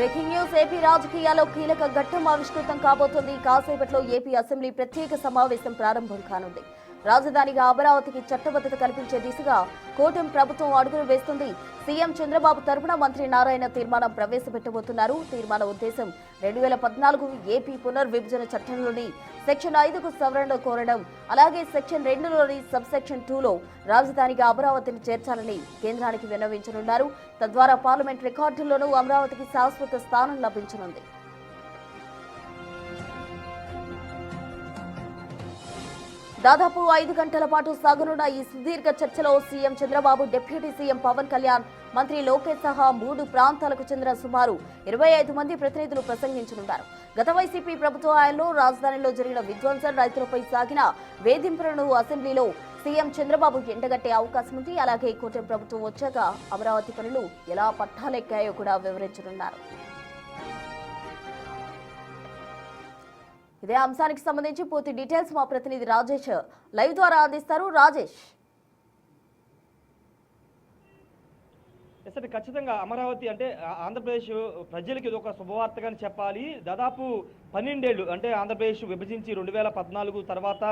Breaking news AP రాజకీయాల్లో కీలక ఘట్టం ఆవిష్కృతం కాబోతోంది. కాసేపట్లో ఏపీ అసెంబ్లీ ప్రత్యేక సమావేశం ప్రారంభం కానుంది. రాజధానిగా అమరావతికి చట్టబద్ధత కల్పించే దిశగా కూటమి ప్రభుత్వం అడుగులు వేస్తుంది. సీఎం చంద్రబాబు తరపున మంత్రి నారాయణ తీర్మానం ప్రవేశపెట్టబోతున్నారు. తీర్మాన ఉద్దేశం 2014 ఏపీ పునర్విభజన చట్టంలోని సెక్షన్ 5కు సవరణ కోరడం, అలాగే సెక్షన్ 2లోని సబ్ సెక్షన్ 2లో రాజధానిగా అమరావతిని చేర్చాలని కేంద్రానికి విన్నవించనున్నారు. తద్వారా పార్లమెంట్ రికార్డుల్లోనూ అమరావతికి శాశ్వత స్థానం లభించనుంది. దాదాపు 5 గంటల పాటు సాగనున్న ఈ సుదీర్ఘ చర్చలో CM Chandrababu, deputy CM Pawan Kalyan, మంత్రి లోకేష్ సహా 3 ప్రాంతాలకు చెందిన సుమారు 25 మంది ప్రతినిధులు ప్రసంగించనున్నారు. గత వైసీపీ ప్రభుత్వ హయాంలో రాజధానిలో జరిగిన విధ్వంసం, రైతులపై సాగిన వేధింపులను అసెంబ్లీలో సీఎం చంద్రబాబు ఎండగట్టే అవకాశం ఉంది. అలాగే కూటమి ప్రభుత్వం వచ్చాక అమరావతి పనులు ఎలా పట్టాలెక్కాయో కూడా వివరించనున్నారు. ఇదే అంశానికి సంబంధించి పూర్తి డీటెయిల్స్ మా ప్రతినిధి రాజేష్ లైవ్ ద్వారా అందిస్తారు. రాజేష్, ఖచ్చితంగా అమరావతి అంటే ఆంధ్రప్రదేశ్ ప్రజలకి ఇది ఒక శుభవార్తగా చెప్పాలి. దాదాపు 12 ఏళ్ళు అంటే ఆంధ్రప్రదేశ్ విభజించి 2014 తర్వాత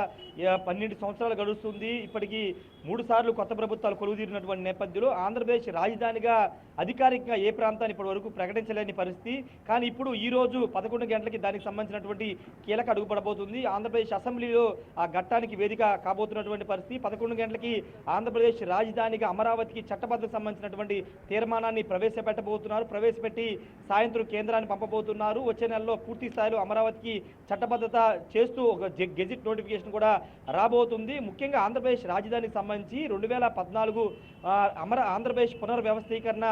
12 సంవత్సరాలు గడుస్తుంది. ఇప్పటికీ 3 సార్లు కొత్త ప్రభుత్వాలు కొలువుదీరినటువంటి నేపథ్యంలో ఆంధ్రప్రదేశ్ రాజధానిగా అధికారికంగా ఏ ప్రాంతాన్ని ఇప్పటి వరకు ప్రకటించలేని పరిస్థితి. కానీ ఇప్పుడు ఈ రోజు 11 గంటలకి దానికి సంబంధించినటువంటి కీలక అడుగుపడబోతుంది. ఆంధ్రప్రదేశ్ అసెంబ్లీలో ఆ ఘట్టానికి వేదిక కాబోతున్నటువంటి పరిస్థితి. 11 గంటలకి ఆంధ్రప్రదేశ్ రాజధానిగా అమరావతికి చట్టబద్ధత సంబంధించినటువంటి తీర్మానాన్ని ప్రవేశపెట్టబోతున్నారు. ప్రవేశపెట్టి సాయంత్రం కేంద్రాన్ని పంపబోతున్నారు. వచ్చే నెలలో పూర్తి స్థాయిలో అమరావతికి చట్టబద్ధత చేస్తూ ఒక గెజిట్ నోటిఫికేషన్ కూడా రాబోతుంది. ముఖ్యంగా ఆంధ్రప్రదేశ్ రాజధానికి సంబంధించి 2014 ఆంధ్రప్రదేశ్ పునర్వ్యవస్థీకరణ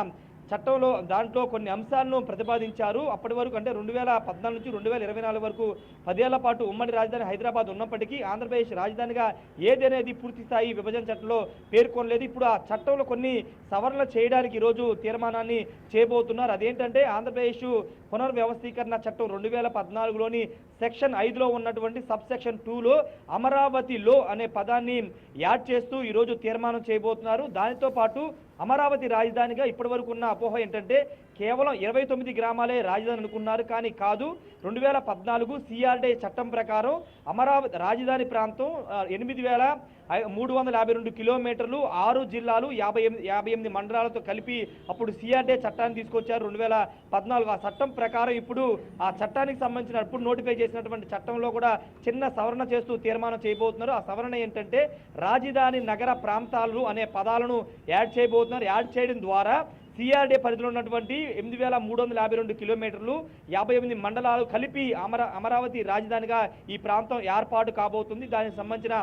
చట్టంలో దాంట్లో కొన్ని అంశాలను ప్రతిపాదించారు. అప్పటి వరకు అంటే 2014 నుంచి 2024 వరకు 10 ఏళ్ల పాటు ఉమ్మడి రాజధాని హైదరాబాద్ ఉన్నప్పటికీ ఆంధ్రప్రదేశ్ రాజధానిగా ఏదనేది పూర్తి స్థాయి విభజన చట్టంలో పేర్కొనలేదు. ఇప్పుడు ఆ చట్టంలో కొన్ని సవరణలు చేయడానికి ఈరోజు తీర్మానాన్ని చేయబోతున్నారు. అదేంటంటే ఆంధ్రప్రదేశ్ పునర్వ్యవస్థీకరణ చట్టం 2014లోని సెక్షన్ 5లో ఉన్నటువంటి సబ్ సెక్షన్ 2లో అమరావతిలో అనే పదాన్ని యాడ్ చేస్తూ ఈరోజు తీర్మానం చేయబోతున్నారు. దానితో పాటు అమరావతి రాజధానిగా ఇప్పటి వరకు ఉన్న అపోహ ఏంటంటే కేవలం 29 గ్రామాలే రాజధాని అనుకున్నారు. కానీ కాదు, 2014 సిఆర్డీ చట్టం ప్రకారం అమరావతి రాజధాని ప్రాంతం 8,352 కిలోమీటర్లు, 6 జిల్లాలు, 58 మండలాలతో కలిపి అప్పుడు సిఆర్డీ చట్టాన్ని తీసుకొచ్చారు 2014. ఆ చట్టం ప్రకారం ఇప్పుడు ఆ చట్టానికి సంబంధించిన అప్పుడు నోటిఫై చేసినటువంటి చట్టంలో కూడా చిన్న సవరణ చేస్తూ తీర్మానం చేయబోతున్నారు. ఆ సవరణ ఏంటంటే రాజధాని నగర ప్రాంతాలు అనే పదాలను యాడ్ చేయబోతున్నారు. యాడ్ చేయడం ద్వారా సిఆర్డీ పరిధిలో ఉన్నటువంటి 8,352 కిలోమీటర్లు, 58 మండలాలు కలిపి అమరావతి రాజధానిగా ఈ ప్రాంతం ఏర్పాటు కాబోతుంది. దానికి సంబంధించిన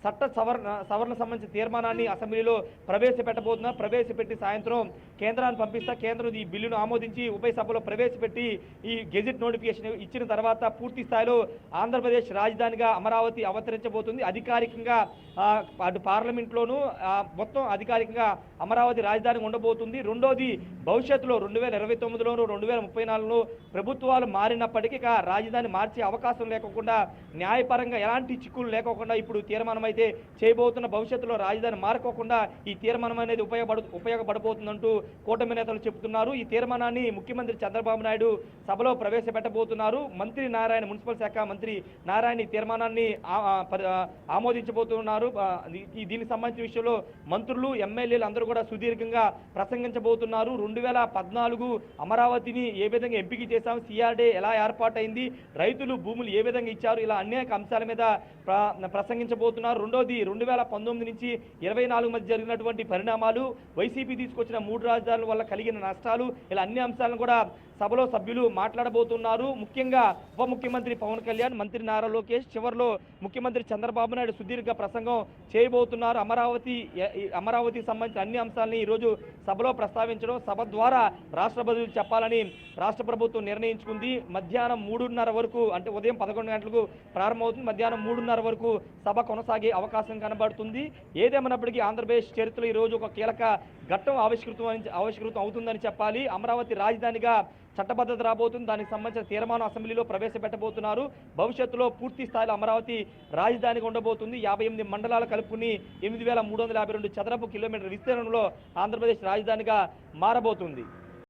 చట్ట సవరణ సంబంధించిన తీర్మానాన్ని అసెంబ్లీలో ప్రవేశపెట్టబోతున్నారు. ప్రవేశపెట్టి సాయంత్రం కేంద్రాన్ని పంపిస్తా. కేంద్రం ఈ బిల్లును ఆమోదించి ఉభయ సభలో ప్రవేశపెట్టి ఈ గెజిట్ నోటిఫికేషన్ ఇచ్చిన తర్వాత పూర్తి స్థాయిలో ఆంధ్రప్రదేశ్ రాజధానిగా అమరావతి అవతరించబోతుంది. అధికారికంగా అటు పార్లమెంట్లోనూ మొత్తం అధికారికంగా అమరావతి రాజధాని ఉండబోతుంది. రెండోది, భవిష్యత్తులో 2029లోనూ 2034లో ప్రభుత్వాలు మారినప్పటికీ రాజధాని మార్చే అవకాశం లేకుండా, న్యాయపరంగా ఎలాంటి చిక్కులు లేకోకుండా ఇప్పుడు తీర్మానం అయితే చేయబోతున్న. భవిష్యత్తులో రాజధాని మారుకోకుండా ఈ తీర్మానం అనేది ఉపయోగపడబోతుందంటూ కూటమి నేతలు చెబుతున్నారు. ఈ తీర్మానాన్ని ముఖ్యమంత్రి చంద్రబాబు నాయుడు సభలో ప్రవేశపెట్టబోతున్నారు. మంత్రి నారాయణ, మున్సిపల్ శాఖ మంత్రి నారాయణ ఈ తీర్మానాన్ని ఆమోదించబోతున్నారు. దీనికి సంబంధించిన విషయంలో మంత్రులు, ఎమ్మెల్యేలు అందరూ కూడా సుదీర్ఘంగా ప్రసంగించబోతున్నారు. 2014 అమరావతిని ఏ విధంగా ఎంపిక చేశాం, సిఆర్డీ ఎలా ఏర్పాటైంది, రైతులు భూములు ఏ విధంగా ఇచ్చారు, ఇలా అనేక అంశాల మీద ప్రసంగించబోతున్నారు. రెండోది, 2019 నుంచి 24 మధ్య జరిగినటువంటి పరిణామాలు, వైసీపీ తీసుకొచ్చిన 3 రాజధానుల వల్ల కలిగిన నష్టాలు, ఇలా అన్ని అంశాలను కూడా సభలో సభ్యులు మాట్లాడబోతున్నారు. ముఖ్యంగా ఉప ముఖ్యమంత్రి పవన్ కళ్యాణ్, మంత్రి నారా లోకేష్, చివరిలో ముఖ్యమంత్రి చంద్రబాబు నాయుడు సుదీర్ఘ ప్రసంగం చేయబోతున్నారు. అమరావతికి సంబంధించిన అన్ని అంశాలని ఈరోజు సభలో ప్రస్తావించడం, సభ ద్వారా రాష్ట్ర బదులు చెప్పాలని రాష్ట్ర ప్రభుత్వం నిర్ణయించుకుంది. మధ్యాహ్నం 3:30 వరకు అంటే ఉదయం 11 గంటలకు ప్రారంభమవుతుంది. మధ్యాహ్నం 3:30 వరకు సభ కొనసాగే అవకాశం కనబడుతుంది. ఏదేమైనప్పటికీ ఆంధ్రప్రదేశ్ చరిత్రలో ఈరోజు ఒక కీలక ఘట్టం ఆవిష్కృతం అవుతుందని చెప్పాలి. అమరావతి రాజధానిగా చట్టబద్ధత రాబోతుంది. దానికి సంబంధించిన తీర్మానం అసెంబ్లీలో ప్రవేశపెట్టబోతున్నారు. భవిష్యత్తులో పూర్తి స్థాయిలో అమరావతి రాజధానిగా ఉండబోతుంది. 58 మండలాలు కలుపుకుని 8,352 చదరపు కిలోమీటర్ల విస్తీర్ణంలో ఆంధ్రప్రదేశ్ రాజధానిగా మారబోతుంది.